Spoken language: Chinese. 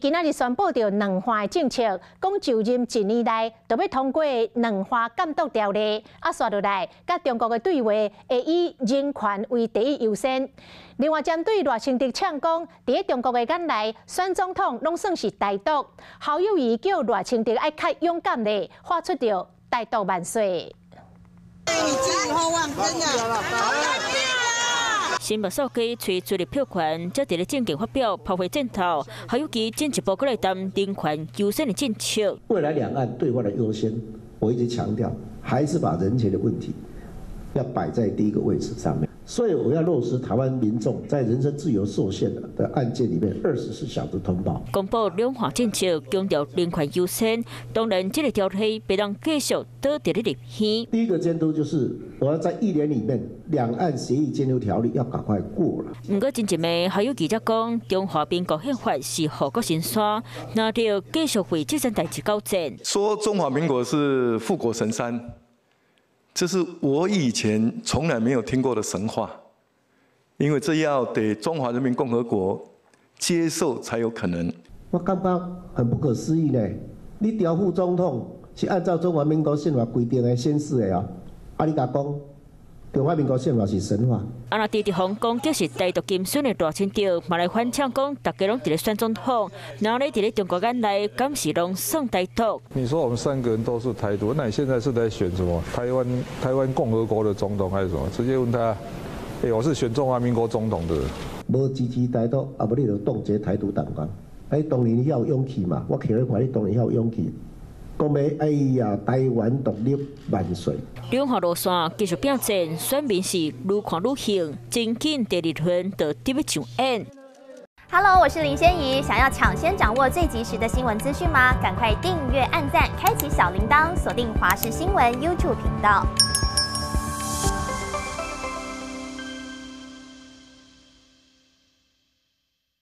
今仔日宣布着两化的政策，讲就任1年内就要通过两化监督条例，刷落来，甲中国的对话会以人权为第一优先。另外，针对赖清德呛讲，伫中国的眼内，选总统拢算是台独，侯友宜叫赖清德爱较勇敢咧，发出着台独万岁。你寄予厚望，真的。新目数据随最力票权，则伫咧政见发表炮灰战头，侯友宜进一步过来谈人权优先的政策。未来两岸对话的优先，我一直强调，还是把人权的问题要摆在第一个位置上面。所以我要落实台湾民众在人身自由受限的案件里面24小时通报。公布两化政策，强调人权优先。当然，这个条例别让继续倒伫咧立宪。第一个监督就是我要在1年里面，两岸协议监督条例要赶快过了。不过，真一枚还有记者讲，中华民国宪法是护国神山，那就继续为这件代志交战。说中华民国是护国神山。这是我以前从来没有听过的神话，因为这要得中华人民共和国接受才有可能。我感觉很不可思议呢，你调副总统是按照中华民国宪法规定的宣誓的哦，啊你甲讲中华民国宪法是神话。啊，那伫香港就是台独金选的赖清德，嘛来反呛讲，大家拢伫咧选总统，然后咧伫咧中国眼内，敢是拢算台独？你说我们3个人都是台独，那你现在是在选什么？台湾共和国的总统还是什么？直接问他，我是选中华民国总统的。无支持台独，啊不你就冻结台独党纲。当年你要有勇气嘛，我企咧看你当年要有勇气。讲要哎呀，台湾独立万岁！两号路线继续并战，选民是愈看愈兴，真紧第2轮就得要上演。Hello， 我是林仙怡，想要抢先掌握最及时的新闻资讯吗？赶快订阅、按赞、开启小铃铛，锁定华视新闻 YouTube 频道。